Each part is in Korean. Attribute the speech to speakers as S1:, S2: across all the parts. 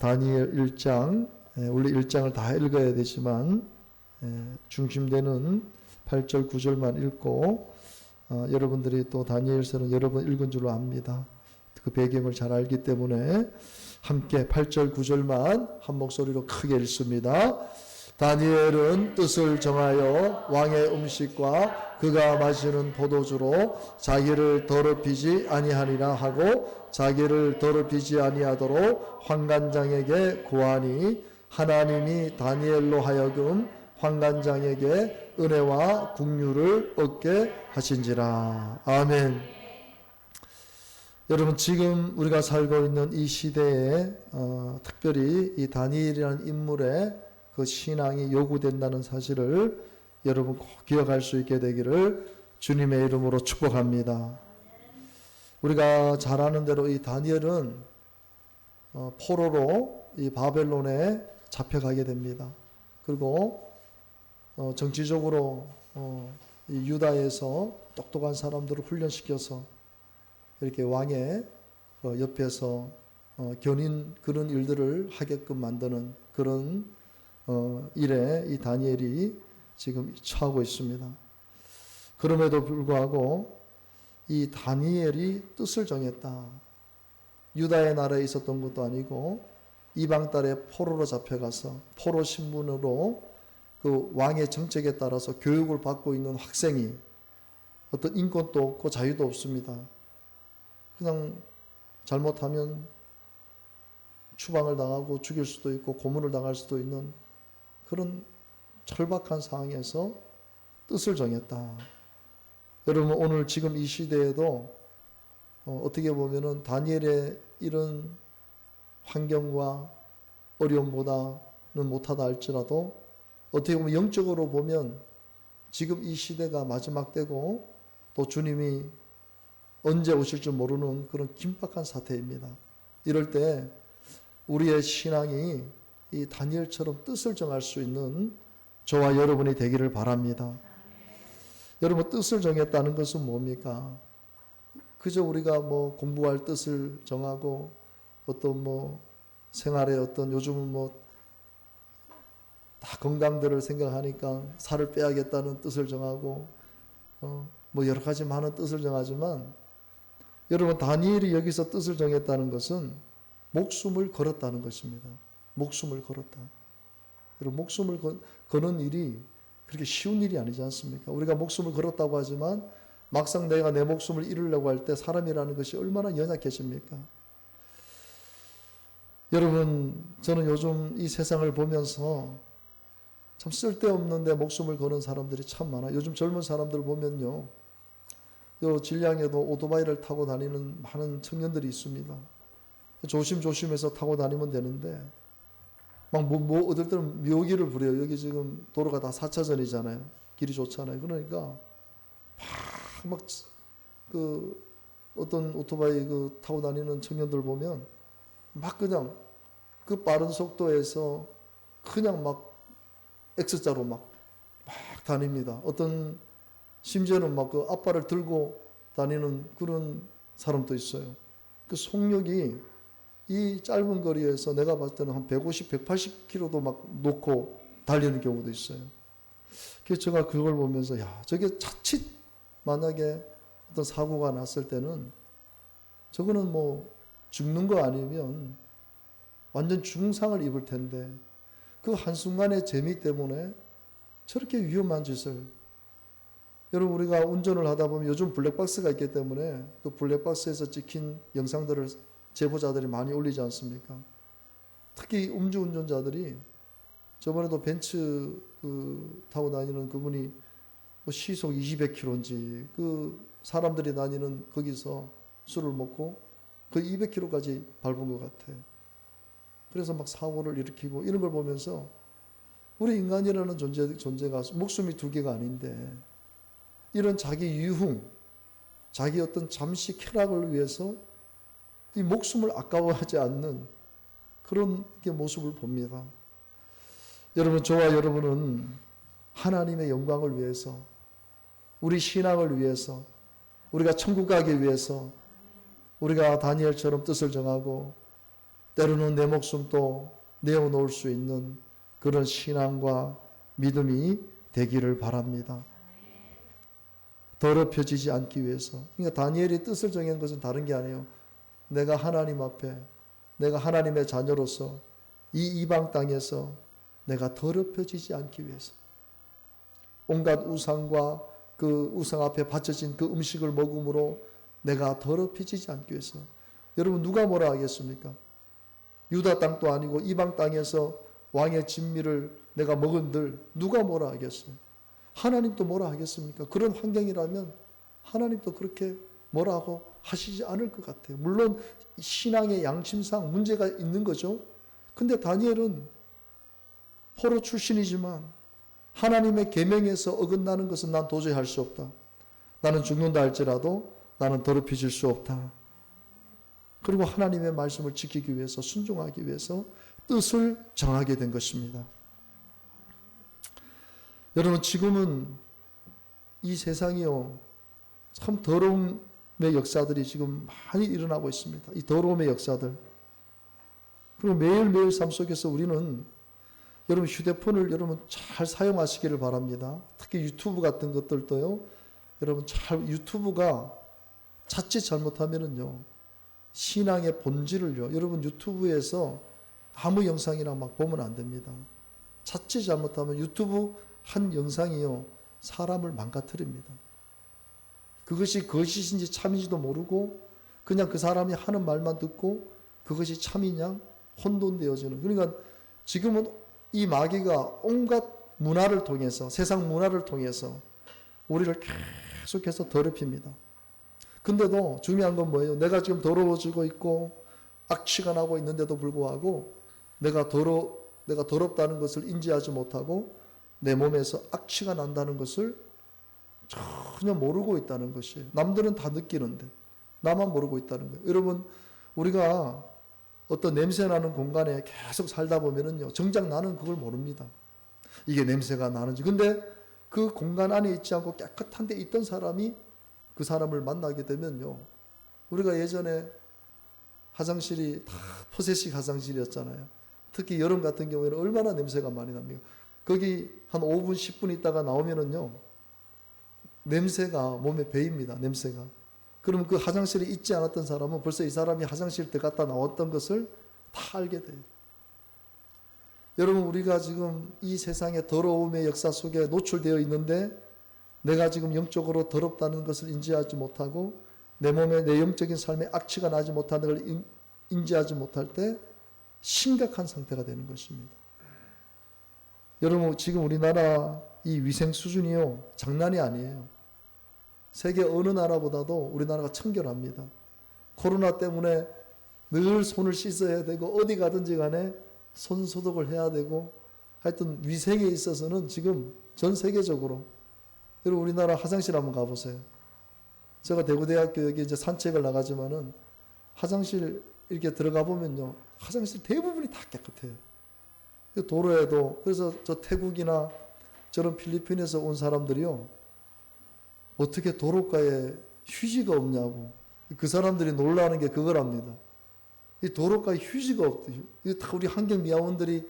S1: 다니엘 1장, 원래 1장을 다 읽어야 되지만 중심되는 8절 9절만 읽고 여러분들이 또 다니엘서는 여러 번 읽은 줄로 압니다. 그 배경을 잘 알기 때문에 함께 8절 9절만 한 목소리로 크게 읽습니다. 다니엘은 뜻을 정하여 왕의 음식과 그가 마시는 포도주로 자기를 더럽히지 아니하리라 하고 자기를 더럽히지 아니하도록 환관장에게 구하니 하나님이 다니엘로 하여금 환관장에게 은혜와 긍휼을 얻게 하신지라. 아멘. 여러분, 지금 우리가 살고 있는 이 시대에 특별히 이 다니엘이라는 인물의 그 신앙이 요구된다는 사실을 여러분 꼭 기억할 수 있게 되기를 주님의 이름으로 축복합니다. 우리가 잘 아는 대로 이 다니엘은 포로로 이 바벨론에 잡혀가게 됩니다. 그리고 정치적으로 이 유다에서 똑똑한 사람들을 훈련시켜서 이렇게 왕의 옆에서 견인 그런 일들을 하게끔 만드는 그런 일에 이 다니엘이 지금 처하고 있습니다. 그럼에도 불구하고 이 다니엘이 뜻을 정했다. 유다의 나라에 있었던 것도 아니고 이방 땅에 포로로 잡혀가서 포로 신분으로 그 왕의 정책에 따라서 교육을 받고 있는 학생이 어떤 인권도 없고 자유도 없습니다. 그냥 잘못하면 추방을 당하고 죽일 수도 있고 고문을 당할 수도 있는 그런 절박한 상황에서 뜻을 정했다. 여러분, 오늘 지금 이 시대에도 어떻게 보면은 다니엘의 이런 환경과 어려움보다는 못하다 할지라도 어떻게 보면 영적으로 보면 지금 이 시대가 마지막 때고 또 주님이 언제 오실 줄 모르는 그런 긴박한 사태입니다. 이럴 때 우리의 신앙이 이 다니엘처럼 뜻을 정할 수 있는 저와 여러분이 되기를 바랍니다. 여러분, 뜻을 정했다는 것은 뭡니까? 그저 우리가 뭐 공부할 뜻을 정하고 어떤 뭐 생활의 어떤 요즘은 뭐 다 건강들을 생각하니까 살을 빼야겠다는 뜻을 정하고 뭐 여러 가지 많은 뜻을 정하지만 여러분, 다니엘이 여기서 뜻을 정했다는 것은 목숨을 걸었다는 것입니다. 목숨을 걸었다. 여러분, 목숨을 거는 일이 그렇게 쉬운 일이 아니지 않습니까? 우리가 목숨을 걸었다고 하지만 막상 내가 내 목숨을 잃으려고 할 때 사람이라는 것이 얼마나 연약해집니까? 여러분, 저는 요즘 이 세상을 보면서 참 쓸데없는데 목숨을 거는 사람들이 참 많아요. 요즘 젊은 사람들 보면요, 요 진량에도 오토바이를 타고 다니는 많은 청년들이 있습니다. 조심조심해서 타고 다니면 되는데 막 어떨 때는 묘기를 부려요. 여기 지금 도로가 다 4차선이잖아요. 길이 좋잖아요. 그러니까 막 그 어떤 오토바이 그 타고 다니는 청년들 보면 막 그냥 그 빠른 속도에서 그냥 막 X자로 막 다닙니다. 어떤 심지어는 막 그 앞발을 들고 다니는 그런 사람도 있어요. 그 속력이 이 짧은 거리에서 내가 봤을 때는 한 150, 180km도 막 놓고 달리는 경우도 있어요. 그래서 제가 그걸 보면서 야, 저게 자칫 만약에 어떤 사고가 났을 때는 저거는 뭐 죽는 거 아니면 완전 중상을 입을 텐데 그 한순간의 재미 때문에 저렇게 위험한 짓을, 여러분, 우리가 운전을 하다 보면 요즘 블랙박스가 있기 때문에 그 블랙박스에서 찍힌 영상들을 제보자들이 많이 올리지 않습니까? 특히 음주운전자들이 저번에도 벤츠 타고 다니는 그분이 뭐 시속 200km인지 그 사람들이 다니는 거기서 술을 먹고 그 200km까지 밟은 것 같아요. 그래서 막 사고를 일으키고 이런 걸 보면서 우리 인간이라는 존재가 목숨이 두 개가 아닌데 이런 자기 유흥, 자기 어떤 잠시 쾌락을 위해서 이 목숨을 아까워하지 않는 그런 모습을 봅니다. 여러분, 저와 여러분은 하나님의 영광을 위해서, 우리 신앙을 위해서, 우리가 천국 가기 위해서 우리가 다니엘처럼 뜻을 정하고 때로는 내 목숨도 내어놓을 수 있는 그런 신앙과 믿음이 되기를 바랍니다. 더럽혀지지 않기 위해서. 그러니까 다니엘이 뜻을 정한 것은 다른 게 아니에요. 내가 하나님 앞에, 내가 하나님의 자녀로서 이 이방 땅에서 내가 더럽혀지지 않기 위해서. 온갖 우상과 그 우상 앞에 바쳐진 그 음식을 먹음으로 내가 더럽혀지지 않기 위해서. 여러분 누가 뭐라 하겠습니까? 유다 땅도 아니고 이방 땅에서 왕의 진미를 내가 먹은들 누가 뭐라 하겠어요? 하나님도 뭐라 하겠습니까? 그런 환경이라면 하나님도 그렇게 뭐라고 하시지 않을 것 같아요. 물론 신앙의 양심상 문제가 있는 거죠. 근데 다니엘은 포로 출신이지만 하나님의 계명에서 어긋나는 것은 난 도저히 할 수 없다. 나는 죽는다 할지라도 나는 더럽혀질 수 없다. 그리고 하나님의 말씀을 지키기 위해서, 순종하기 위해서 뜻을 정하게 된 것입니다. 여러분 지금은 이 세상이요 참 더러움의 역사들이 지금 많이 일어나고 있습니다. 이 더러움의 역사들. 그리고 매일매일 삶 속에서 우리는 여러분 휴대폰을 여러분 잘 사용하시기를 바랍니다. 특히 유튜브 같은 것들도요. 여러분 잘 유튜브가 자칫 잘못하면은요. 신앙의 본질을요. 여러분 유튜브에서 아무 영상이나 막 보면 안 됩니다. 자칫 잘못하면 유튜브 한 영상이요. 사람을 망가뜨립니다. 그것이 거짓인지 참인지도 모르고 그냥 그 사람이 하는 말만 듣고 그것이 참이냐 혼돈되어지는. 그러니까 지금은 이 마귀가 온갖 문화를 통해서 세상 문화를 통해서 우리를 계속해서 더럽힙니다. 근데도 중요한 건 뭐예요? 내가 지금 더러워지고 있고 악취가 나고 있는데도 불구하고 내가 더럽다는 것을 인지하지 못하고 내 몸에서 악취가 난다는 것을 전혀 모르고 있다는 것이에요. 남들은 다 느끼는데 나만 모르고 있다는 거예요. 여러분 우리가 어떤 냄새 나는 공간에 계속 살다 보면은요, 정작 나는 그걸 모릅니다. 이게 냄새가 나는지. 근데 그 공간 안에 있지 않고 깨끗한 데 있던 사람이 그 사람을 만나게 되면요, 우리가 예전에 화장실이 다 포세식 화장실이었잖아요. 특히 여름 같은 경우에는 얼마나 냄새가 많이 납니까? 거기 한 5분, 10분 있다가 나오면은요, 냄새가 몸에 배입니다. 냄새가. 그러면 그 화장실에 있지 않았던 사람은 벌써 이 사람이 화장실 들어갔다 나왔던 것을 다 알게 돼요. 여러분 우리가 지금 이 세상의 더러움의 역사 속에 노출되어 있는데 내가 지금 영적으로 더럽다는 것을 인지하지 못하고 내 몸에 내 영적인 삶에 악취가 나지 못하는 걸 인지하지 못할 때 심각한 상태가 되는 것입니다. 여러분 지금 우리나라 이 위생 수준이요 장난이 아니에요. 세계 어느 나라보다도 우리나라가 청결합니다. 코로나 때문에 늘 손을 씻어야 되고 어디 가든지 간에 손 소독을 해야 되고 하여튼 위생에 있어서는 지금 전 세계적으로 여러분 우리나라 화장실 한번 가보세요. 제가 대구대학교 여기 이제 산책을 나가지만은 화장실 이렇게 들어가 보면요 화장실 대부분이 다 깨끗해요. 도로에도 그래서 저 태국이나 저런 필리핀에서 온 사람들이요 어떻게 도로가에 휴지가 없냐고. 그 사람들이 놀라는 게 그거랍니다. 이 도로가에 휴지가 없대요. 다 우리 환경미화원들이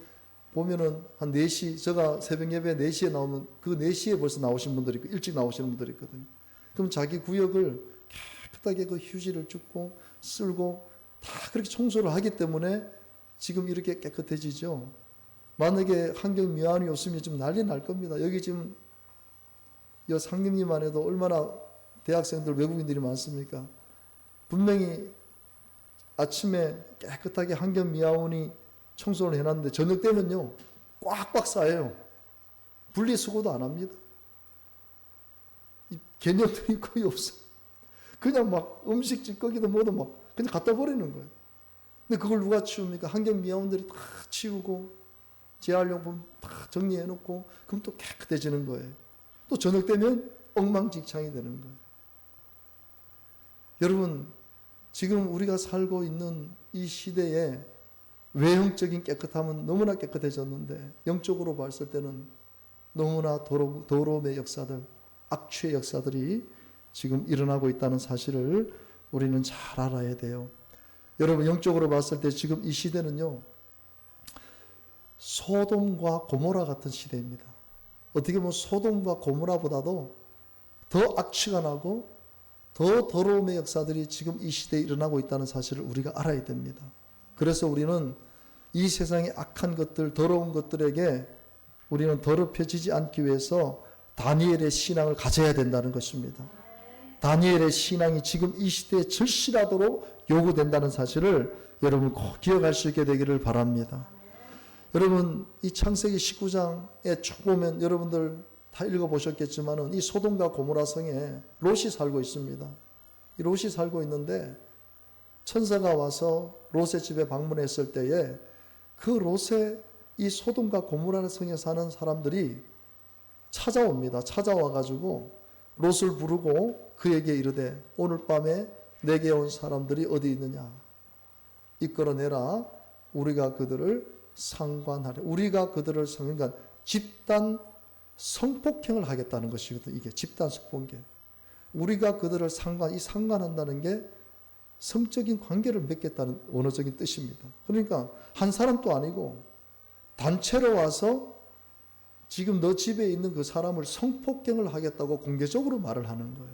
S1: 보면은 한 4시, 제가 새벽 예배 4시에 나오면 그 4시에 벌써 나오신 분들이 있고, 일찍 나오시는 분들이 있거든요. 그럼 자기 구역을 깨끗하게 그 휴지를 줍고 쓸고 다 그렇게 청소를 하기 때문에 지금 이렇게 깨끗해지죠. 만약에 환경미화원이 없으면 좀 난리 날 겁니다. 여기 지금 이 상림리만 해도 얼마나 대학생들 외국인들이 많습니까? 분명히 아침에 깨끗하게 환경미화원이 청소를 해놨는데 저녁 되면요 꽉꽉 쌓여요. 분리수거도 안 합니다. 이 개념들이 거의 없어. 그냥 막 음식 찌꺼기도 뭐도 막 그냥 갖다 버리는 거예요. 근데 그걸 누가 치웁니까? 환경미화원들이 다 치우고 재활용품 다 정리해놓고 그럼 또 깨끗해지는 거예요. 또 저녁 되면 엉망진창이 되는 거예요. 여러분 지금 우리가 살고 있는 이 시대에 외형적인 깨끗함은 너무나 깨끗해졌는데 영적으로 봤을 때는 너무나 더러움의 역사들, 악취의 역사들이 지금 일어나고 있다는 사실을 우리는 잘 알아야 돼요. 여러분 영적으로 봤을 때 지금 이 시대는요, 소돔과 고모라 같은 시대입니다. 어떻게 보면 소돔과 고모라보다도 더 악취가 나고 더 더러움의 역사들이 지금 이 시대에 일어나고 있다는 사실을 우리가 알아야 됩니다. 그래서 우리는 이 세상의 악한 것들, 더러운 것들에게 우리는 더럽혀지지 않기 위해서 다니엘의 신앙을 가져야 된다는 것입니다. 다니엘의 신앙이 지금 이 시대에 절실하도록 요구된다는 사실을 여러분 꼭 기억할 수 있게 되기를 바랍니다. 여러분 이 창세기 19장에 쭉 보면 여러분들 다 읽어보셨겠지만은 이 소돔과 고모라 성에 롯이 살고 있습니다. 이 롯이 살고 있는데 천사가 와서 롯의 집에 방문했을 때에 그 롯의 이 소돔과 고모라 성에 사는 사람들이 찾아옵니다. 찾아와 가지고 롯을 부르고 그에게 이르되 오늘 밤에 내게 온 사람들이 어디 있느냐 이끌어내라. 우리가 그들을 상관하려. 우리가 그들을 그러니까 집단 성폭행을 하겠다는 것이거든. 이게 집단 성폭행. 우리가 그들을 이 상관한다는 게 성적인 관계를 맺겠다는 원어적인 뜻입니다. 그러니까 한 사람도 아니고 단체로 와서 지금 너 집에 있는 그 사람을 성폭행을 하겠다고 공개적으로 말을 하는 거예요.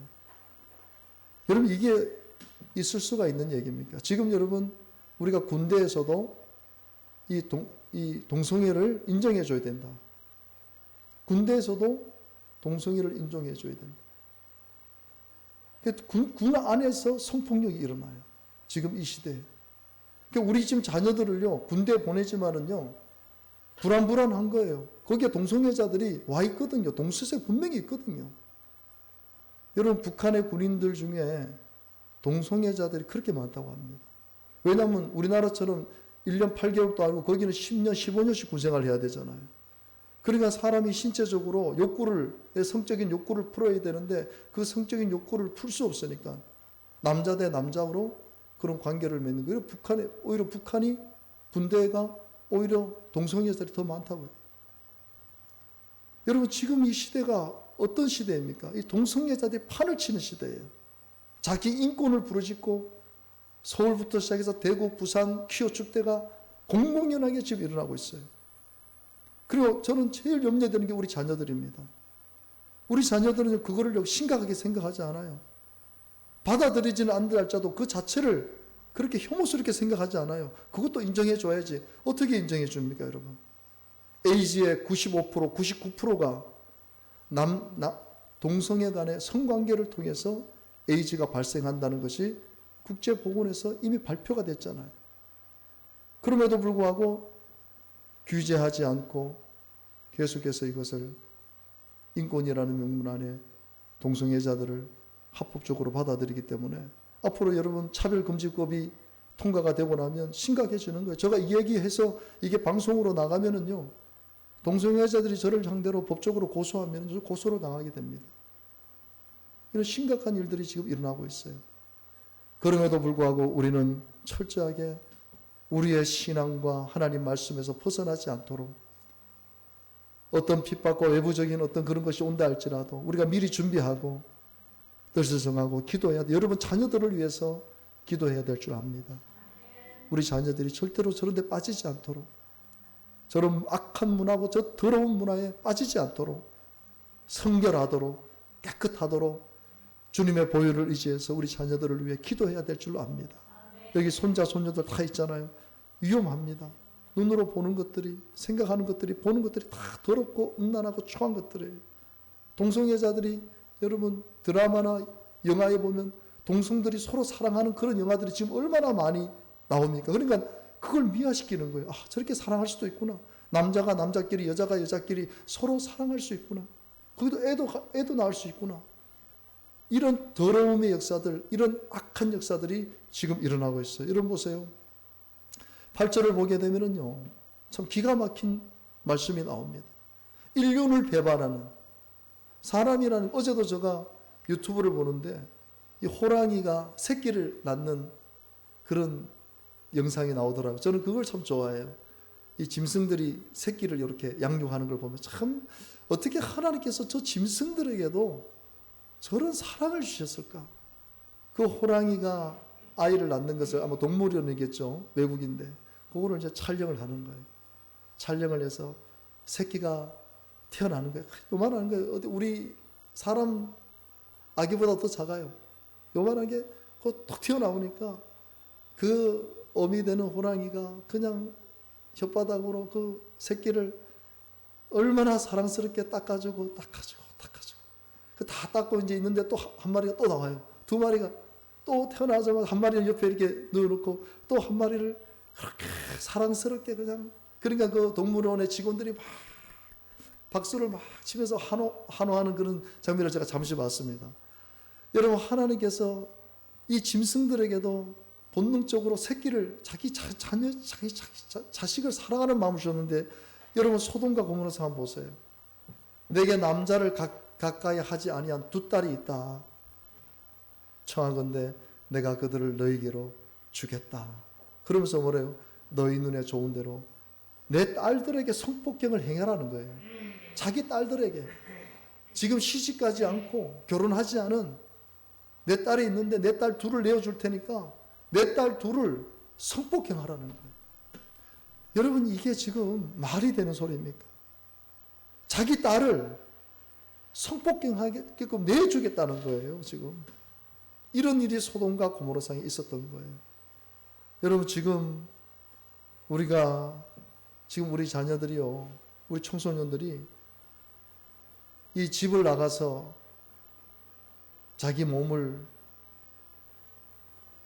S1: 여러분 이게 있을 수가 있는 얘기입니까? 지금 여러분 우리가 군대에서도 이 동성애를 인정해 줘야 된다. 군대에서도 동성애를 인정해 줘야 된다. 군 안에서 성폭력이 일어나요. 지금 이 시대에. 그러니까 우리 지금 자녀들을요, 군대에 보내지만은요, 불안한 거예요. 거기에 동성애자들이 와 있거든요. 동수세 분명히 있거든요. 여러분, 북한의 군인들 중에 동성애자들이 그렇게 많다고 합니다. 왜냐하면 우리나라처럼 1년 8개월도 아니고 거기는 10년, 15년씩 군생활을 해야 되잖아요. 그러니까 사람이 신체적으로 성적인 욕구를 풀어야 되는데 그 성적인 욕구를 풀 수 없으니까 남자 대 남자로 그런 관계를 맺는 거예요. 오히려 북한이 군대가 오히려 동성애자들이 더 많다고요. 여러분 지금 이 시대가 어떤 시대입니까? 이 동성애자들이 판을 치는 시대예요. 자기 인권을 부르짖고 서울부터 시작해서 대구, 부산, 퀴어 축제가 공공연하게 지금 일어나고 있어요. 그리고 저는 제일 염려되는 게 우리 자녀들입니다. 우리 자녀들은 그거를 심각하게 생각하지 않아요. 받아들이지는 않는다 할지라도 그 자체를 그렇게 혐오스럽게 생각하지 않아요. 그것도 인정해 줘야지. 어떻게 인정해 줍니까, 여러분? 에이즈의 95%, 99%가 동성애 간의 성관계를 통해서 에이즈가 발생한다는 것이 국제보건에서 이미 발표가 됐잖아요. 그럼에도 불구하고 규제하지 않고 계속해서 이것을 인권이라는 명문 안에 동성애자들을 합법적으로 받아들이기 때문에 앞으로 여러분 차별금지법이 통과가 되고 나면 심각해지는 거예요. 제가 이 얘기해서 이게 방송으로 나가면은요, 동성애자들이 저를 상대로 법적으로 고소하면 고소로 당하게 됩니다. 이런 심각한 일들이 지금 일어나고 있어요. 그럼에도 불구하고 우리는 철저하게 우리의 신앙과 하나님 말씀에서 벗어나지 않도록 어떤 핍박과 외부적인 어떤 그런 것이 온다 할지라도 우리가 미리 준비하고 뜻을 정하고 기도해야 돼. 여러분 자녀들을 위해서 기도해야 될 줄 압니다. 우리 자녀들이 절대로 저런 데 빠지지 않도록, 저런 악한 문화고 저 더러운 문화에 빠지지 않도록 성결하도록 깨끗하도록 주님의 보혈을 의지해서 우리 자녀들을 위해 기도해야 될 줄로 압니다. 여기 손자 손녀들 다 있잖아요. 위험합니다. 눈으로 보는 것들이, 생각하는 것들이, 보는 것들이 다 더럽고 음란하고 초한 것들이에요. 동성애자들이 여러분 드라마나 영화에 보면 동성들이 서로 사랑하는 그런 영화들이 지금 얼마나 많이 나옵니까? 그러니까 그걸 미화시키는 거예요. 아, 저렇게 사랑할 수도 있구나. 남자가 남자끼리, 여자가 여자끼리 서로 사랑할 수 있구나. 거기도 애도 낳을 수 있구나. 이런 더러움의 역사들, 이런 악한 역사들이 지금 일어나고 있어요. 여러분 보세요. 8절을 보게 되면은요, 참 기가 막힌 말씀이 나옵니다. 인륜을 배반하는 사람이라는, 어제도 제가 유튜브를 보는데 이 호랑이가 새끼를 낳는 그런 영상이 나오더라고요. 저는 그걸 참 좋아해요. 이 짐승들이 새끼를 이렇게 양육하는 걸 보면 참 어떻게 하나님께서 저 짐승들에게도 저런 사랑을 주셨을까? 그 호랑이가 아이를 낳는 것을 아마 동물원이겠죠. 외국인데 그거를 이제 촬영을 하는 거예요. 촬영을 해서 새끼가 태어나는 거예요. 요만한 거예요. 어디 우리 사람 아기보다 더 작아요. 요만한 게 톡 튀어나오니까 그 어미 되는 호랑이가 그냥 혓바닥으로 그 새끼를 얼마나 사랑스럽게 닦아주고 그 다 닦고 이제 있는데 또 한 마리가 또 나와요. 두 마리가 또 태어나자마자 한 마리는 옆에 이렇게 누워놓고 또 한 마리를 그렇게 사랑스럽게 그냥, 그러니까 그 동물원의 직원들이 막 박수를 막 치면서 환호하는 그런 장면을 제가 잠시 봤습니다. 여러분, 하나님께서 이 짐승들에게도 본능적으로 새끼를 자기 자식을 사랑하는 마음을 주셨는데, 여러분 소돔과 고모라 한번 보세요. 내게 남자를 가까이 하지 아니한 두 딸이 있다. 청하건대 내가 그들을 너희에게로 주겠다. 그러면서 뭐래요? 너희 눈에 좋은 대로 내 딸들에게 성폭행을 행하라는 거예요. 자기 딸들에게. 지금 시집가지 않고 결혼하지 않은 내 딸이 있는데 내 딸 둘을 내어줄 테니까 내 딸 둘을 성폭행하라는 거예요. 여러분, 이게 지금 말이 되는 소리입니까? 자기 딸을 성폭행하게끔 내주겠다는 거예요. 지금 이런 일이 소돔과 고모라상에 있었던 거예요. 여러분, 지금 우리 자녀들이요, 우리 청소년들이 이 집을 나가서 자기 몸을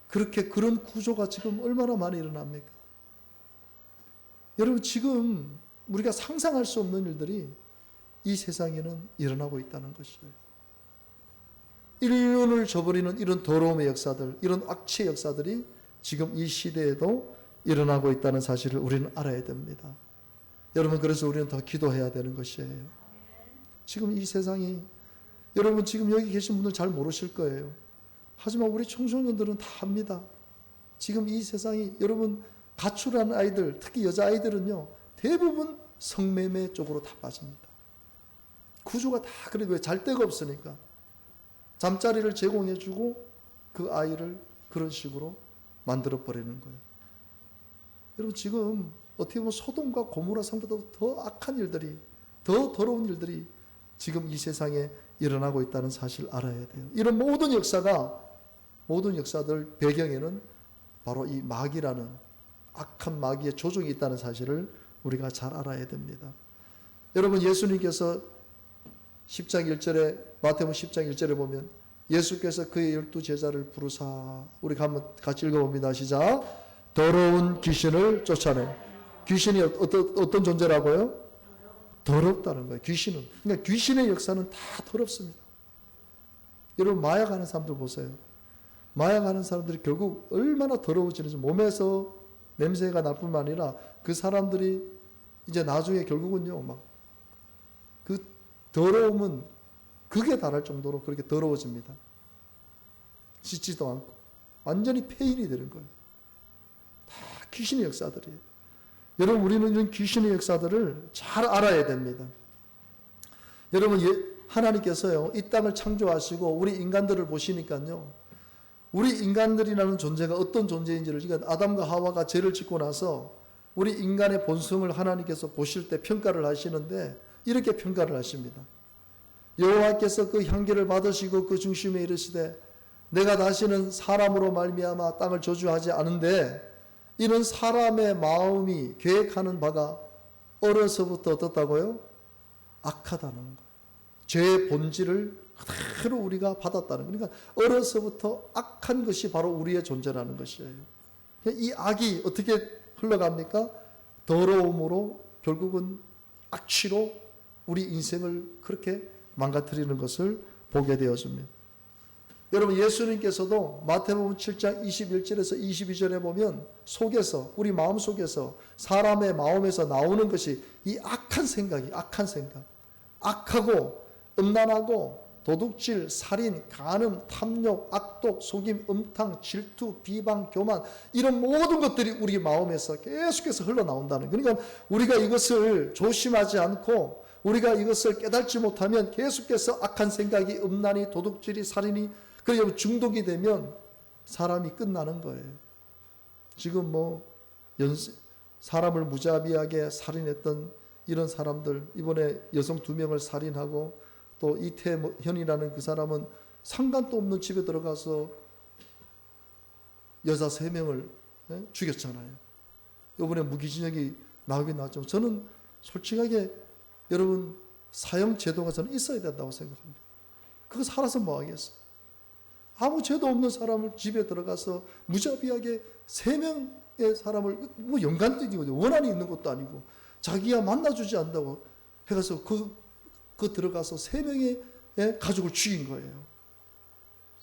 S1: 그런 구조가 지금 얼마나 많이 일어납니까? 여러분, 지금 우리가 상상할 수 없는 일들이 이 세상에는 일어나고 있다는 것이에요. 인륜을 저버리는 이런 더러움의 역사들, 이런 악취의 역사들이 지금 이 시대에도 일어나고 있다는 사실을 우리는 알아야 됩니다. 여러분, 그래서 우리는 더 기도해야 되는 것이에요. 지금 이 세상이, 여러분 지금 여기 계신 분들 잘 모르실 거예요. 하지만 우리 청소년들은 다 합니다. 지금 이 세상이, 여러분 가출한 아이들, 특히 여자아이들은요, 대부분 성매매 쪽으로 다 빠집니다. 구조가 다 그래도 잘 데가 없으니까 잠자리를 제공해주고 그 아이를 그런 식으로 만들어버리는 거예요. 여러분, 지금 어떻게 보면 소돔과 고모라 상보다 더 악한 일들이, 더 더러운 일들이 지금 이 세상에 일어나고 있다는 사실을 알아야 돼요. 이런 모든 역사들 배경에는 바로 이 마귀라는 악한 마귀의 조종이 있다는 사실을 우리가 잘 알아야 됩니다. 여러분, 예수님께서 10장 1절에, 마태복음 10장 1절에 보면 예수께서 그의 12제자를 부르사, 우리가 한번 같이 읽어봅니다. 시작. 더러운 귀신을 쫓아내. 귀신이 어떤 존재라고요? 더럽다는 거예요. 귀신은. 그러니까 귀신의 역사는 다 더럽습니다. 여러분, 마약하는 사람들 보세요. 마약하는 사람들이 결국 얼마나 더러워지는지, 몸에서 냄새가 날 뿐만 아니라 그 사람들이 이제 나중에 결국은요, 막 그 더러움은 극에 달할 정도로 그렇게 더러워집니다. 씻지도 않고 완전히 폐인이 되는 거예요. 다 귀신의 역사들이에요. 여러분, 우리는 이런 귀신의 역사들을 잘 알아야 됩니다. 여러분, 하나님께서요, 이 땅을 창조하시고 우리 인간들을 보시니까요, 우리 인간들이라는 존재가 어떤 존재인지를, 그러니까 아담과 하와가 죄를 짓고 나서 우리 인간의 본성을 하나님께서 보실 때 평가를 하시는데 이렇게 평가를 하십니다. 여호와께서 그 향기를 받으시고 그 중심에 이르시되 내가 다시는 사람으로 말미암아 땅을 저주하지 않은데, 이는 사람의 마음이 계획하는 바가 어려서부터 어떻다고요? 악하다는 거예요. 죄의 본질을 그대로 우리가 받았다는 거예요. 그러니까 어려서부터 악한 것이 바로 우리의 존재라는 것이에요. 이 악이 어떻게 흘러갑니까? 더러움으로, 결국은 악취로 우리 인생을 그렇게 망가뜨리는 것을 보게 되어집니다. 여러분, 예수님께서도 마태복음 7장 21절에서 22절에 보면 속에서, 우리 마음 속에서, 사람의 마음에서 나오는 것이 이 악한 생각이, 악하고 음란하고 도둑질, 살인, 간음, 탐욕, 악독, 속임, 음탕, 질투, 비방, 교만, 이런 모든 것들이 우리 마음에서 계속해서 흘러나온다는 거예요. 그러니까 우리가 이것을 조심하지 않고 우리가 이것을 깨닫지 못하면 계속해서 악한 생각이, 음란이, 도둑질이, 살인이, 그리고 중독이 되면 사람이 끝나는 거예요. 지금 사람을 무자비하게 살인했던 이런 사람들, 이번에 여성 2명을 살인하고 또 이태현이라는 그 사람은 상관도 없는 집에 들어가서 여자 3명을 죽였잖아요. 이번에 무기징역이 나오긴 나왔지만 저는 솔직하게 여러분 사형 제도가 저는 있어야 된다고 생각합니다. 그거 살아서 뭐 하겠어? 아무 죄도 없는 사람을 집에 들어가서 무자비하게 3명의 사람을 연관도 있는 원한이 있는 것도 아니고 자기가 만나주지 않는다고 해가서 그 들어가서 3명의 가족을 죽인 거예요.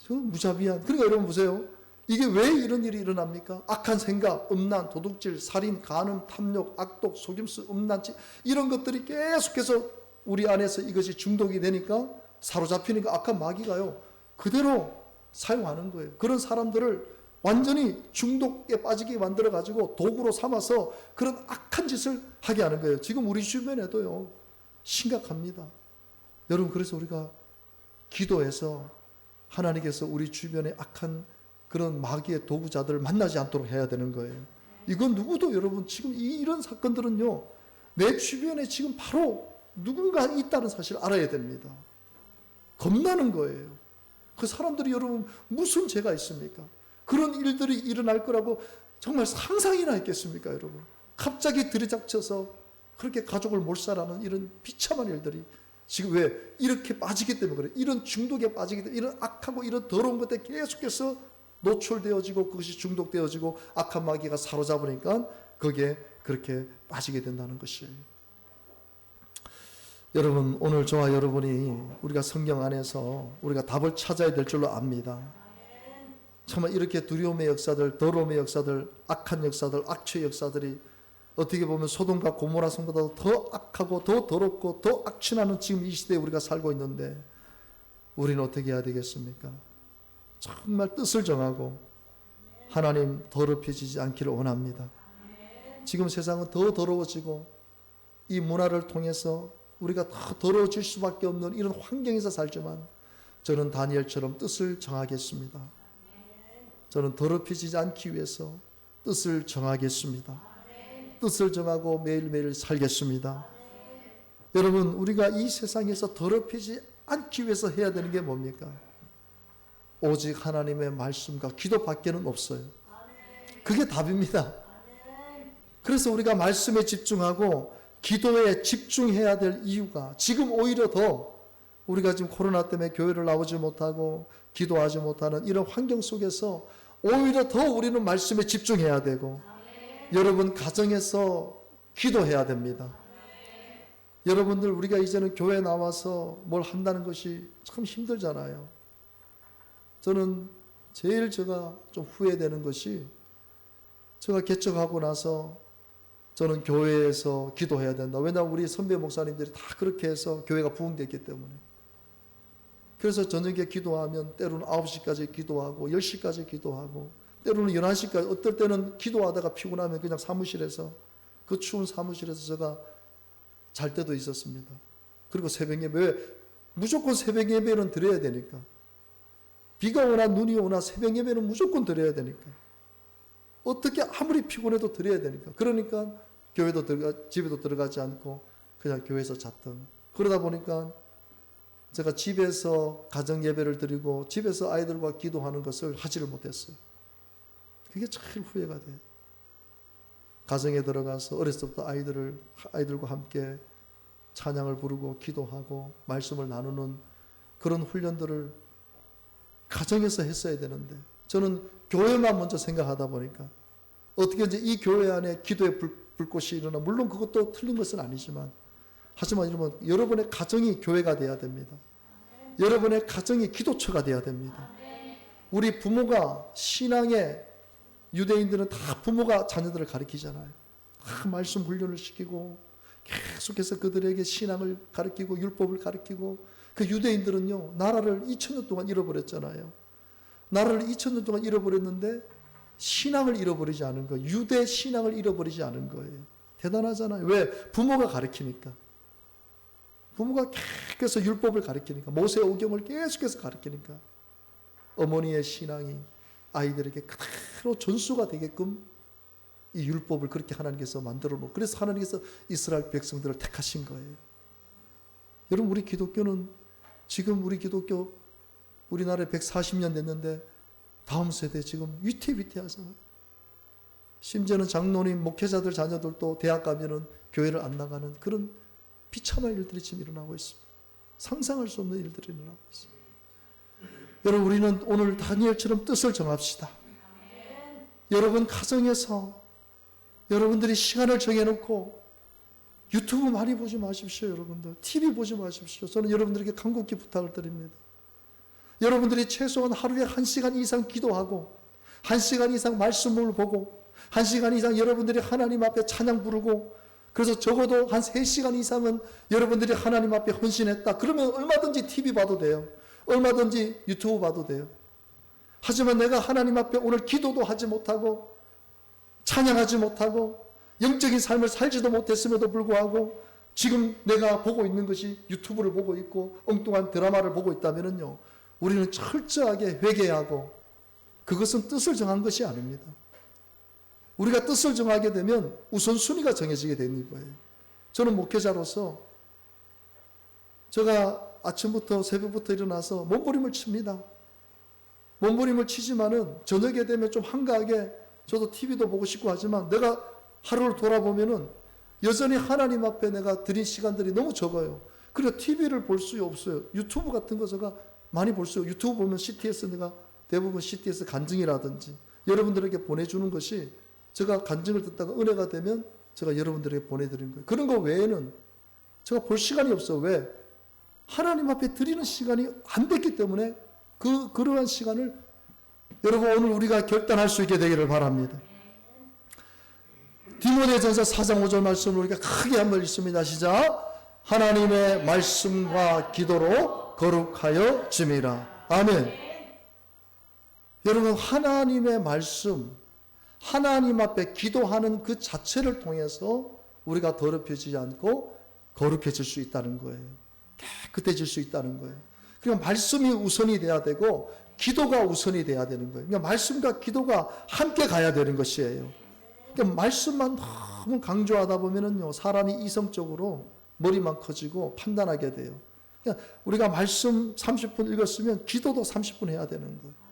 S1: 무자비한. 그러니까 여러분 보세요. 이게 왜 이런 일이 일어납니까? 악한 생각, 음란, 도둑질, 살인, 간음, 탐욕, 악독, 속임수, 음란치 이런 것들이 계속해서 우리 안에서 이것이 중독이 되니까 사로잡히니까 악한 마귀가요 그대로 사용하는 거예요. 그런 사람들을 완전히 중독에 빠지게 만들어 가지고 도구로 삼아서 그런 악한 짓을 하게 하는 거예요. 지금 우리 주변에도요 심각합니다. 여러분 그래서 우리가 기도해서 하나님께서 우리 주변에 악한 그런 마귀의 도구자들을 만나지 않도록 해야 되는 거예요. 이건 누구도 여러분 지금 이런 사건들은요 내 주변에 지금 바로 누군가 있다는 사실을 알아야 됩니다. 겁나는 거예요. 그 사람들이 여러분 무슨 죄가 있습니까? 그런 일들이 일어날 거라고 정말 상상이나 했겠습니까, 여러분? 갑자기 들이닥쳐서 그렇게 가족을 몰살하는 이런 비참한 일들이 지금 왜 이렇게 빠지기 때문에 그래요. 이런 중독에 빠지기 때문에 이런 악하고 이런 더러운 것에 계속해서 노출되어지고 그것이 중독되어지고 악한 마귀가 사로잡으니까 거기에 그렇게 빠지게 된다는 것이에요. 여러분 오늘 저와 여러분이 우리가 성경 안에서 우리가 답을 찾아야 될 줄로 압니다. 정말 이렇게 두려움의 역사들, 더러움의 역사들, 악한 역사들, 악취의 역사들이 어떻게 보면 소돔과 고모라 성보다 더 악하고 더 더럽고 더 악취나는 지금 이 시대에 우리가 살고 있는데 우리는 어떻게 해야 되겠습니까? 정말 뜻을 정하고 하나님 더럽혀지지 않기를 원합니다. 지금 세상은 더 더러워지고 이 문화를 통해서 우리가 더 더러워질 수밖에 없는 이런 환경에서 살지만 저는 다니엘처럼 뜻을 정하겠습니다. 저는 더럽혀지지 않기 위해서 뜻을 정하겠습니다. 뜻을 정하고 매일매일 살겠습니다. 여러분 우리가 이 세상에서 더럽히지 않기 위해서 해야 되는 게 뭡니까? 오직 하나님의 말씀과 기도밖에는 없어요. 그게 답입니다. 그래서 우리가 말씀에 집중하고 기도에 집중해야 될 이유가 지금 오히려 더 우리가 지금 코로나 때문에 교회를 나오지 못하고 기도하지 못하는 이런 환경 속에서 오히려 더 우리는 말씀에 집중해야 되고 여러분 가정에서 기도해야 됩니다. 여러분들 우리가 이제는 교회 나와서 뭘 한다는 것이 참 힘들잖아요. 저는 제일 제가 좀 후회되는 것이 제가 개척하고 나서 저는 교회에서 기도해야 된다. 왜냐하면 우리 선배 목사님들이 다 그렇게 해서 교회가 부흥됐기 때문에. 그래서 저녁에 기도하면 때로는 9시까지 기도하고 10시까지 기도하고 때로는 11시까지 어떨 때는 기도하다가 피곤하면 그냥 사무실에서 그 추운 사무실에서 제가 잘 때도 있었습니다. 그리고 새벽 예배 왜 무조건 새벽 예배는 드려야 되니까. 비가 오나 눈이 오나 새벽 예배는 무조건 드려야 되니까. 어떻게 아무리 피곤해도 드려야 되니까. 그러니까 집에도 들어가지 않고 그냥 교회에서 잤던. 그러다 보니까 제가 집에서 가정 예배를 드리고 집에서 아이들과 기도하는 것을 하지를 못했어요. 그게 제일 후회가 돼요. 가정에 들어가서 어렸을 때부터 아이들과 함께 찬양을 부르고 기도하고 말씀을 나누는 그런 훈련들을 가정에서 했어야 되는데 저는 교회만 먼저 생각하다 보니까 어떻게 이제 이 교회 안에 기도의 불꽃이 일어나 물론 그것도 틀린 것은 아니지만 하지만 여러분의 가정이 교회가 돼야 됩니다. 여러분의 가정이 기도처가 돼야 됩니다. 우리 부모가 신앙의 유대인들은 다 부모가 자녀들을 가르치잖아요. 다 말씀 훈련을 시키고 계속해서 그들에게 신앙을 가르치고 율법을 가르치고 그 유대인들은요 나라를 2000년 동안 잃어버렸잖아요. 나라를 2000년 동안 잃어버렸는데 신앙을 잃어버리지 않은 거예요. 유대 신앙을 잃어버리지 않은 거예요. 대단하잖아요. 왜? 부모가 가르치니까. 부모가 계속해서 율법을 가르치니까 모세오경을 계속해서 가르치니까 어머니의 신앙이 아이들에게 그대로 전수가 되게끔 이 율법을 그렇게 하나님께서 만들어 놓고, 그래서 하나님께서 이스라엘 백성들을 택하신 거예요. 여러분, 우리 기독교는 지금 우리 기독교 우리나라에 140년 됐는데 다음 세대 지금 위태위태하잖아요. 심지어는 장로님, 목회자들 자녀들도 대학 가면은 교회를 안 나가는 그런 비참한 일들이 지금 일어나고 있습니다. 상상할 수 없는 일들이 일어나고 있습니다. 여러분, 우리는 오늘 다니엘처럼 뜻을 정합시다. 여러분 가정에서 여러분들이 시간을 정해놓고 유튜브 많이 보지 마십시오. 여러분들 TV 보지 마십시오. 저는 여러분들에게 간곡히 부탁을 드립니다. 여러분들이 최소한 하루에 1시간 이상 기도하고 1시간 이상 말씀을 보고 1시간 이상 여러분들이 하나님 앞에 찬양 부르고, 그래서 적어도 한 3시간 이상은 여러분들이 하나님 앞에 헌신했다. 그러면 얼마든지 TV 봐도 돼요. 얼마든지 유튜브 봐도 돼요. 하지만 내가 하나님 앞에 오늘 기도도 하지 못하고 찬양하지 못하고 영적인 삶을 살지도 못했음에도 불구하고 지금 내가 보고 있는 것이 유튜브를 보고 있고 엉뚱한 드라마를 보고 있다면요, 우리는 철저하게 회개하고, 그것은 뜻을 정한 것이 아닙니다. 우리가 뜻을 정하게 되면 우선순위가 정해지게 되는 거예요. 저는 목회자로서 제가 아침부터 새벽부터 일어나서 몸부림을 칩니다. 몸부림을 치지만은 저녁에 되면 좀 한가하게 저도 TV도 보고 싶고 하지만 내가 하루를 돌아보면은 여전히 하나님 앞에 내가 드린 시간들이 너무 적어요. 그래서 TV를 볼 수 없어요. 유튜브 같은 거 제가 많이 볼 수, 유튜브 보면 CTS, 내가 대부분 CTS 간증이라든지 여러분들에게 보내주는 것이, 제가 간증을 듣다가 은혜가 되면 제가 여러분들에게 보내드린 거예요. 그런 거 외에는 제가 볼 시간이 없어요. 왜? 하나님 앞에 드리는 시간이 안 됐기 때문에 그러한 시간을 여러분 오늘 우리가 결단할 수 있게 되기를 바랍니다. 디모데전서 4장 5절 말씀을 우리가 크게 한번 읽습니다. 시작. 하나님의 말씀과 기도로 거룩하여 짐이라. 아멘. 여러분, 하나님의 말씀, 하나님 앞에 기도하는 그 자체를 통해서 우리가 더럽혀지지 않고 거룩해질 수 있다는 거예요. 깨끗해질 수 있다는 거예요. 그러니까 말씀이 우선이 돼야 되고 기도가 우선이 돼야 되는 거예요. 그러니까 말씀과 기도가 함께 가야 되는 것이에요. 그러니까 말씀만 너무 강조하다 보면은요, 사람이 이성적으로 머리만 커지고 판단하게 돼요. 그러니까 우리가 말씀 30분 읽었으면 기도도 30분 해야 되는 거예요.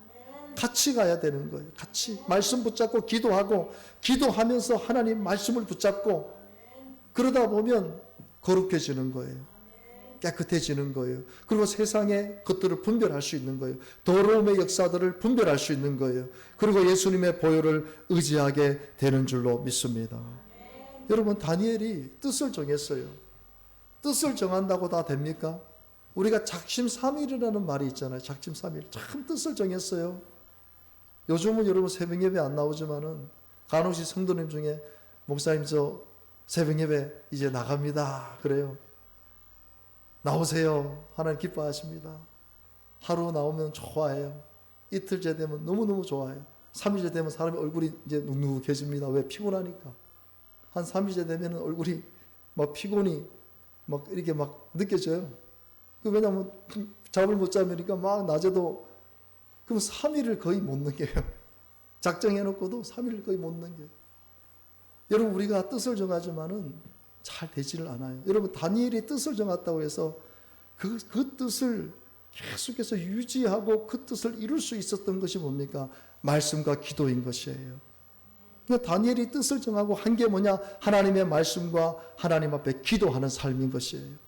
S1: 같이 가야 되는 거예요. 같이 말씀 붙잡고 기도하고, 기도하면서 하나님 말씀을 붙잡고, 그러다 보면 거룩해지는 거예요. 깨끗해지는 거예요. 그리고 세상의 것들을 분별할 수 있는 거예요. 더러움의 역사들을 분별할 수 있는 거예요. 그리고 예수님의 보혈을 의지하게 되는 줄로 믿습니다. 여러분, 다니엘이 뜻을 정했어요. 뜻을 정한다고 다 됩니까? 우리가 작심삼일이라는 말이 있잖아요. 작심삼일. 참 뜻을 정했어요. 요즘은 여러분 새벽 예배 안 나오지만은 간혹시 성도님 중에 목사님 저 새벽 예배 이제 나갑니다. 그래요. 나오세요. 하나님 기뻐하십니다. 하루 나오면 좋아해요. 이틀째 되면 너무너무 좋아해요. 3일째 되면 사람의 얼굴이 이제 눅눅해집니다. 왜? 피곤하니까. 한 3일째 되면 얼굴이 막 피곤이 막 이렇게 막 느껴져요. 왜냐하면 잠을 못 자면니까 막 낮에도, 그럼 3일을 거의 못 넘겨요. 작정해놓고도 3일을 거의 못 넘겨요. 여러분, 우리가 뜻을 정하지만은 잘 되지를 않아요. 여러분, 다니엘이 뜻을 정했다고 해서 그 뜻을 계속해서 유지하고 그 뜻을 이룰 수 있었던 것이 뭡니까? 말씀과 기도인 것이에요. 그러니까 다니엘이 뜻을 정하고 한 게 뭐냐? 하나님의 말씀과 하나님 앞에 기도하는 삶인 것이에요.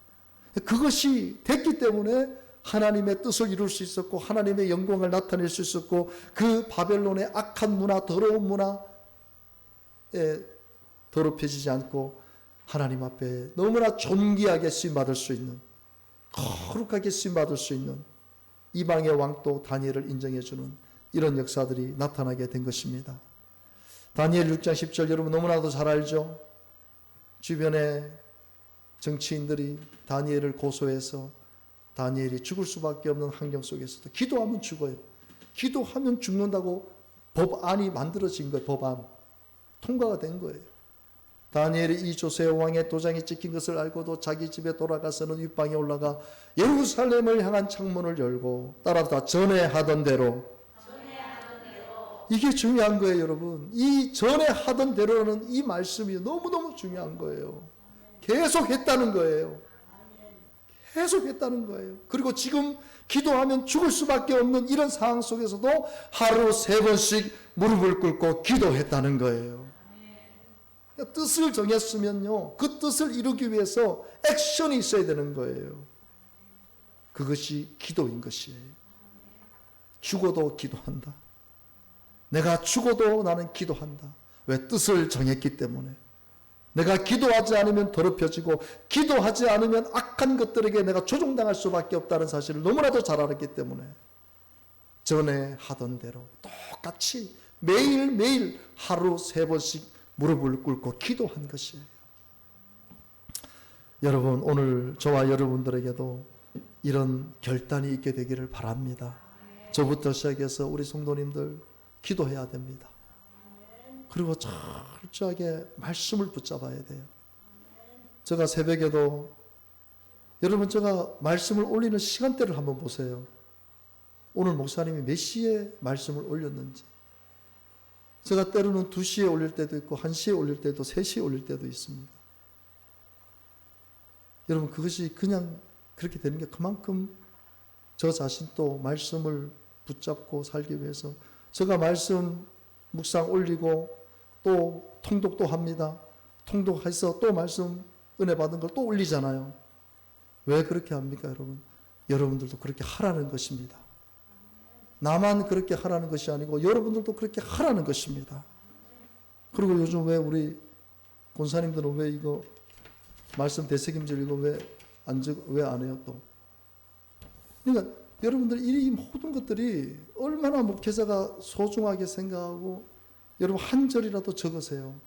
S1: 그것이 됐기 때문에 하나님의 뜻을 이룰 수 있었고 하나님의 영광을 나타낼 수 있었고, 그 바벨론의 악한 문화, 더러운 문화에 더럽혀지지 않고 하나님 앞에 너무나 존귀하게 쓰임받을 수 있는, 거룩하게 쓰임받을 수 있는 이방의 왕도 다니엘을 인정해주는 이런 역사들이 나타나게 된 것입니다. 다니엘 6장 10절 여러분 너무나도 잘 알죠? 주변에 정치인들이 다니엘을 고소해서 다니엘이 죽을 수밖에 없는 환경 속에서도 기도하면 죽어요. 기도하면 죽는다고 법안이 만들어진 거예요. 법안. 통과가 된 거예요. 다니엘이 이 조세 왕의 도장이 찍힌 것을 알고도 자기 집에 돌아가서는 윗방에 올라가 예루살렘을 향한 창문을 열고 따라다 전에 하던 대로 이게 중요한 거예요, 여러분. 이 전에 하던 대로는 이 말씀이 너무너무 중요한 거예요. 계속 했다는 거예요. 계속 했다는 거예요. 그리고 지금 기도하면 죽을 수밖에 없는 이런 상황 속에서도 하루 3번씩 무릎을 꿇고 기도했다는 거예요. 뜻을 정했으면요, 그 뜻을 이루기 위해서 액션이 있어야 되는 거예요. 그것이 기도인 것이에요. 죽어도 기도한다. 내가 죽어도 나는 기도한다. 왜? 뜻을 정했기 때문에. 내가 기도하지 않으면 더럽혀지고 기도하지 않으면 악한 것들에게 내가 조종당할 수밖에 없다는 사실을 너무나도 잘 알았기 때문에 전에 하던 대로 똑같이 매일매일 하루 3번씩 무릎을 꿇고 기도한 것이에요. 여러분, 오늘 저와 여러분들에게도 이런 결단이 있게 되기를 바랍니다. 저부터 시작해서 우리 성도님들 기도해야 됩니다. 그리고 철저하게 말씀을 붙잡아야 돼요. 제가 새벽에도 여러분, 제가 말씀을 올리는 시간대를 한번 보세요. 오늘 목사님이 몇 시에 말씀을 올렸는지. 제가 때로는 2시에 올릴 때도 있고 1시에 올릴 때도 3시에 올릴 때도 있습니다. 여러분, 그것이 그냥 그렇게 되는 게 그만큼 저 자신도 말씀을 붙잡고 살기 위해서 제가 말씀 묵상 올리고 또 통독도 합니다. 통독해서 또 말씀 은혜 받은 걸 또 올리잖아요. 왜 그렇게 합니까, 여러분? 여러분들도 그렇게 하라는 것입니다. 나만 그렇게 하라는 것이 아니고 여러분들도 그렇게 하라는 것입니다. 그리고 요즘 왜 우리 권사님들은 왜 이거 말씀 대책임질 이거 왜 안 해요 또? 그러니까 여러분들 이 모든 것들이 얼마나 목회자가 소중하게 생각하고 여러분 한 절이라도 적으세요.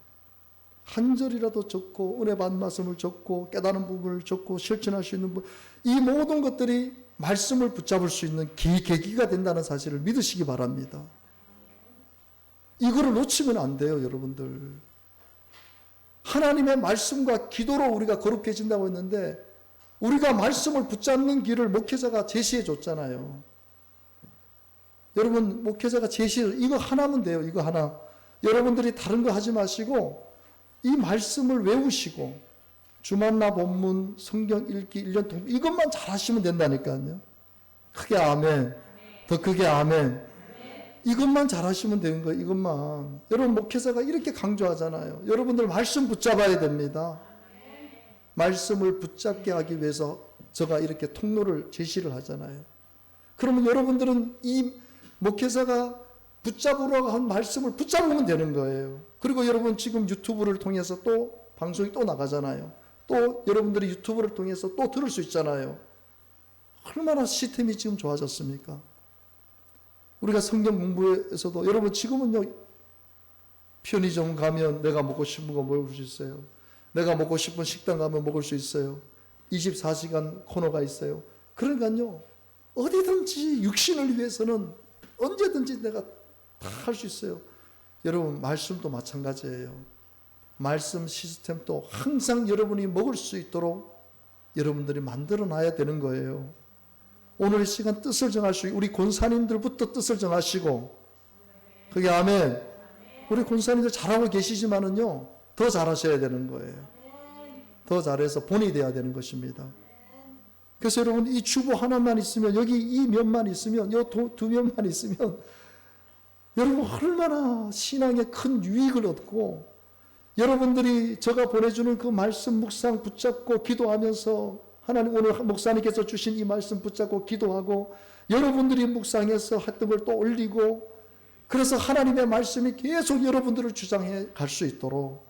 S1: 한 절이라도 적고 은혜 받은 말씀을 적고 깨달은 부분을 적고 실천할 수 있는 부분, 이 모든 것들이 말씀을 붙잡을 수 있는 계기가 된다는 사실을 믿으시기 바랍니다. 이거를 놓치면 안 돼요, 여러분들. 하나님의 말씀과 기도로 우리가 거룩해진다고 했는데 우리가 말씀을 붙잡는 길을 목회자가 제시해 줬잖아요. 여러분, 목회자가 이거 하나면 돼요. 이거 하나. 여러분들이 다른 거 하지 마시고 이 말씀을 외우시고 주만나 본문, 성경 읽기, 1년 동안 이것만 잘하시면 된다니까요. 크게 아멘. 더 크게 아멘. 이것만 잘하시면 되는 거예요. 이것만. 여러분, 목회자가 이렇게 강조하잖아요. 여러분들 말씀 붙잡아야 됩니다. 말씀을 붙잡게 하기 위해서 제가 이렇게 통로를 제시를 하잖아요. 그러면 여러분들은 이 목회자가 붙잡으라고 한 말씀을 붙잡으면 되는 거예요. 그리고 여러분 지금 유튜브를 통해서 또 방송이 또 나가잖아요. 또 여러분들이 유튜브를 통해서 또 들을 수 있잖아요. 얼마나 시스템이 지금 좋아졌습니까? 우리가 성경 공부에서도 여러분 지금은요, 편의점 가면 내가 먹고 싶은 거 먹을 수 있어요. 내가 먹고 싶은 식당 가면 먹을 수 있어요. 24시간 코너가 있어요. 그러니까요, 어디든지 육신을 위해서는 언제든지 내가 다 할 수 있어요. 여러분, 말씀도 마찬가지예요. 말씀 시스템도 항상 여러분이 먹을 수 있도록 여러분들이 만들어 놔야 되는 거예요. 오늘 이 시간 뜻을 정하시고, 우리 권사님들부터 뜻을 정하시고, 그게 아멘. 우리 권사님들 잘하고 계시지만은요, 더 잘하셔야 되는 거예요. 더 잘해서 본이 돼야 되는 것입니다. 그래서 여러분, 이 주보 하나만 있으면, 여기 이 면만 있으면, 이 두 면만 있으면, 여러분 얼마나 신앙에 큰 유익을 얻고, 여러분들이 제가 보내주는 그 말씀 묵상 붙잡고 기도하면서, 하나님 오늘 목사님께서 주신 이 말씀 붙잡고 기도하고, 여러분들이 묵상해서 했던 걸 또 올리고, 그래서 하나님의 말씀이 계속 여러분들을 주장해 갈 수 있도록,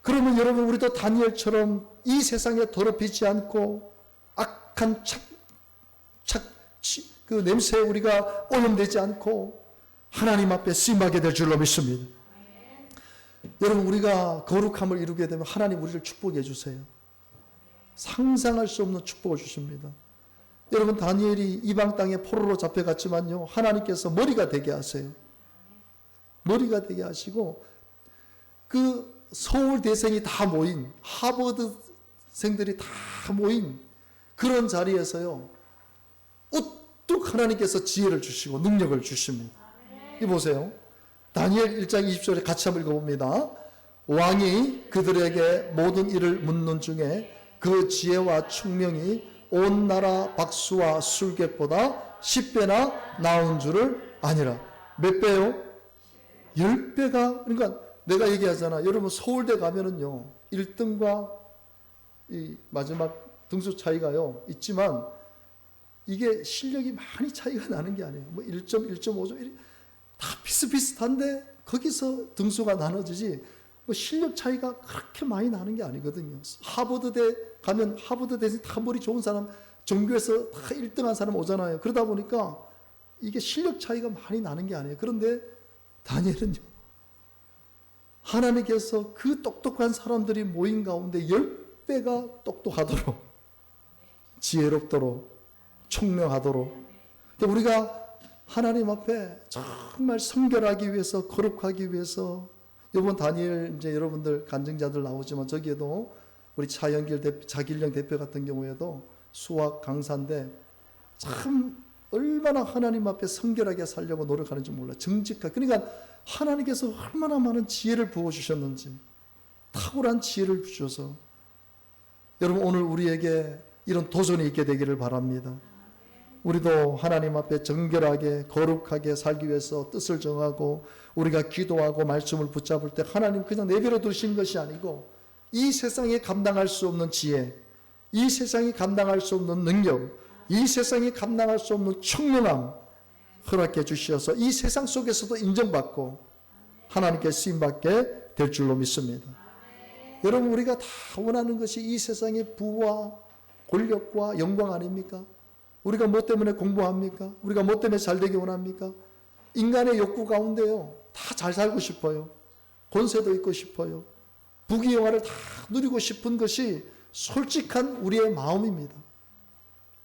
S1: 그러면 여러분, 우리도 다니엘처럼 이 세상에 더럽히지 않고 악한 그 냄새에 우리가 오염되지 않고 하나님 앞에 쓰임하게 될 줄로 믿습니다. 여러분, 우리가 거룩함을 이루게 되면 하나님 우리를 축복해 주세요. 상상할 수 없는 축복을 주십니다. 여러분, 다니엘이 이방 땅에 포로로 잡혀갔지만요, 하나님께서 머리가 되게 하세요. 머리가 되게 하시고, 그 서울대생이 다 모인, 하버드생들이 다 모인 그런 자리에서요, 우뚝 하나님께서 지혜를 주시고 능력을 주십니다. 이 보세요. 다니엘 1장 20절에 같이 한번 읽어봅니다. 왕이 그들에게 모든 일을 묻는 중에 그 지혜와 총명이 온 나라 박수와 술객보다 10배나 나은 줄을 아니라. 몇 배요? 10배가. 그러니까 내가 얘기하잖아. 여러분 서울대 가면은요 1등과 이 마지막 등수 차이가요 있지만 이게 실력이 많이 차이가 나는 게 아니에요. 뭐 1점, 1.5점 다 비슷비슷한데 거기서 등수가 나눠지지 뭐 실력 차이가 그렇게 많이 나는 게 아니거든요. 하버드대 가면 하버드대에서 다 머리 좋은 사람, 전교에서 다 1등한 사람 오잖아요. 그러다 보니까 이게 실력 차이가 많이 나는 게 아니에요. 그런데 다니엘은요, 하나님께서 그 똑똑한 사람들이 모인 가운데 10배가 똑똑하도록, 지혜롭도록, 총명하도록, 우리가 하나님 앞에 정말 성결하기 위해서, 거룩하기 위해서, 이번 다니엘 이제 여러분들 간증자들 나오지만 저기에도 우리 자길령 대표 같은 경우에도 수학 강사인데 참 얼마나 하나님 앞에 성결하게 살려고 노력하는지 몰라요. 정직하게. 그러니까 하나님께서 얼마나 많은 지혜를 부어주셨는지, 탁월한 지혜를 주셔서 여러분 오늘 우리에게 이런 도전이 있게 되기를 바랍니다. 우리도 하나님 앞에 정결하게 거룩하게 살기 위해서 뜻을 정하고 우리가 기도하고 말씀을 붙잡을 때 하나님 그냥 내버려 두신 것이 아니고 이 세상에 감당할 수 없는 지혜, 이 세상이 감당할 수 없는 능력, 이 세상이 감당할 수 없는 총명함 허락해 주셔서 이 세상 속에서도 인정받고 하나님께 쓰임받게 될 줄로 믿습니다. 여러분 우리가 다 원하는 것이 이 세상의 부와 권력과 영광 아닙니까? 우리가 뭐 때문에 공부합니까? 우리가 뭐 때문에 잘되기 원합니까? 인간의 욕구 가운데요 다 잘 살고 싶어요. 권세도 있고 싶어요. 부귀영화를 다 누리고 싶은 것이 솔직한 우리의 마음입니다.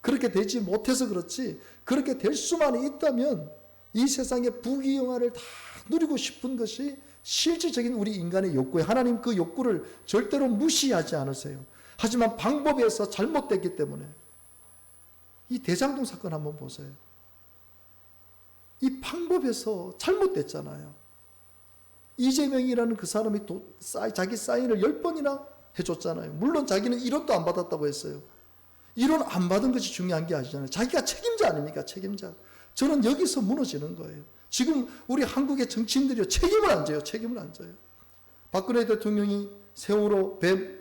S1: 그렇게 되지 못해서 그렇지, 그렇게 될 수만 있다면 이 세상의 부귀영화를 다 누리고 싶은 것이 실질적인 우리 인간의 욕구예요. 하나님 그 욕구를 절대로 무시하지 않으세요. 하지만 방법에서 잘못됐기 때문에 이 대장동 사건 한번 보세요. 이 방법에서 잘못됐잖아요. 이재명이라는 그 사람이 자기 사인을 10번이나 해줬잖아요. 물론 자기는 1원도 안 받았다고 했어요. 1원 안 받은 것이 중요한 게 아니잖아요. 자기가 책임자 아닙니까? 책임자. 저는 여기서 무너지는 거예요. 지금 우리 한국의 정치인들이 책임을 안 져요. 책임을 안 져요. 박근혜 대통령이 세월호 배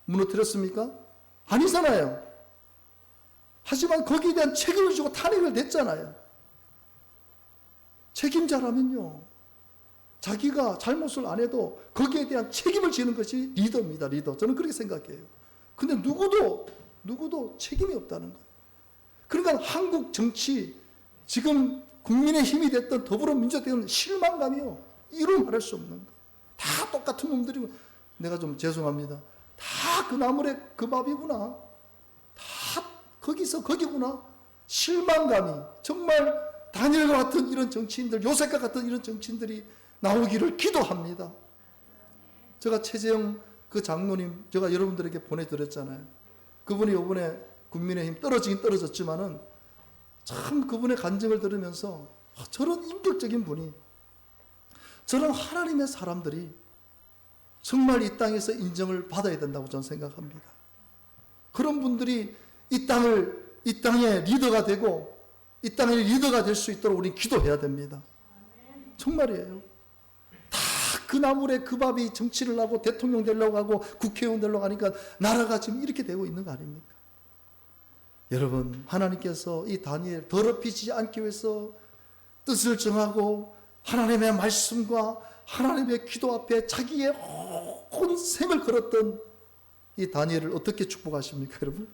S1: 무너뜨렸습니까? 아니잖아요. 하지만 거기에 대한 책임을 주고 탄핵을 냈잖아요. 책임자라면요, 자기가 잘못을 안 해도 거기에 대한 책임을 지는 것이 리더입니다. 리더. 저는 그렇게 생각해요. 근데 누구도 책임이 없다는 거예요. 그러니까 한국 정치, 지금 국민의 힘이 됐던 더불어민주당은 실망감이요, 이루 말할 수 없는 거예요. 다 똑같은 놈들이고, 내가 좀 죄송합니다. 다 그 나물의 그 밥이구나. 다 거기서 거기구나. 실망감이, 정말 다니엘과 같은 이런 정치인들, 요셉과 같은 이런 정치인들이 나오기를 기도합니다. 제가 최재형 그 장로님 제가 여러분들에게 보내드렸잖아요. 그분이 이번에 국민의힘 떨어지긴 떨어졌지만은 참 그분의 간증을 들으면서 저런 인격적인 분이, 저런 하나님의 사람들이 정말 이 땅에서 인정을 받아야 된다고 저는 생각합니다. 그런 분들이 이 땅의 리더가 되고 이 땅의 리더가 될 수 있도록 우리는 기도해야 됩니다. 정말이에요. 다 그 나물에 그 밥이 정치를 하고 대통령 되려고 하고 국회의원 되려고 하니까 나라가 지금 이렇게 되고 있는 거 아닙니까? 여러분, 하나님께서 이 다니엘 더럽히지 않기 위해서 뜻을 정하고 하나님의 말씀과 하나님의 기도 앞에 자기의 온 생을 걸었던 이 다니엘을 어떻게 축복하십니까, 여러분?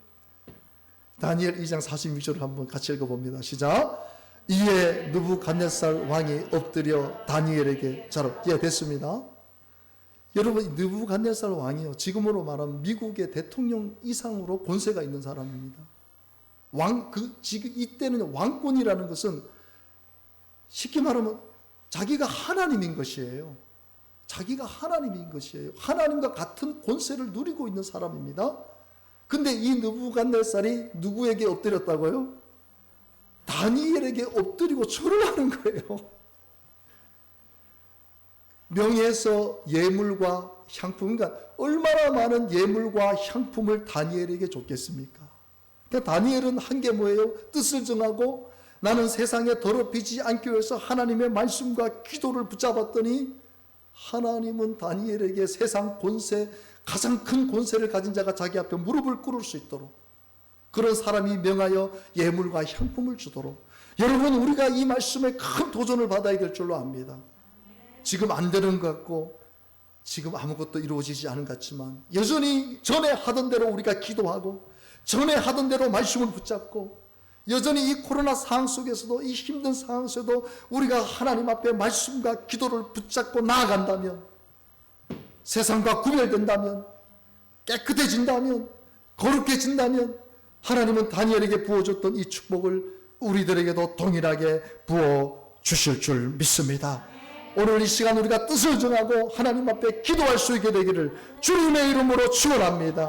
S1: 다니엘 2장 46절을 한번 같이 읽어봅니다. 시작. 이에 느부갓네살 왕이 엎드려 다니엘에게 자로. 예, 됐습니다. 여러분, 느부갓네살 왕이요, 지금으로 말하면 미국의 대통령 이상으로 권세가 있는 사람입니다. 지금 이때는 왕권이라는 것은 쉽게 말하면 자기가 하나님인 것이에요. 자기가 하나님인 것이에요. 하나님과 같은 권세를 누리고 있는 사람입니다. 근데 이 느부갓네살이 누구에게 엎드렸다고요? 다니엘에게 엎드리고 절을 하는 거예요. 명예에서 예물과 향품, 그러니까 얼마나 많은 예물과 향품을 다니엘에게 줬겠습니까? 그러니까 다니엘은 한 게 뭐예요? 뜻을 정하고 나는 세상에 더럽히지 않기 위해서 하나님의 말씀과 기도를 붙잡았더니 하나님은 다니엘에게 세상 권세, 가장 큰 권세를 가진 자가 자기 앞에 무릎을 꿇을 수 있도록 그런 사람이 명하여 예물과 향품을 주도록. 여러분, 우리가 이 말씀에 큰 도전을 받아야 될 줄로 압니다. 지금 안 되는 것 같고 지금 아무것도 이루어지지 않은 것 같지만 여전히 전에 하던 대로 우리가 기도하고 전에 하던 대로 말씀을 붙잡고 여전히 이 코로나 상황 속에서도 이 힘든 상황 속에도 우리가 하나님 앞에 말씀과 기도를 붙잡고 나아간다면, 세상과 구별된다면, 깨끗해진다면, 거룩해진다면 하나님은 다니엘에게 부어줬던 이 축복을 우리들에게도 동일하게 부어 주실 줄 믿습니다. 오늘 이 시간 우리가 뜻을 정하고 하나님 앞에 기도할 수 있게 되기를 주님의 이름으로 축원합니다.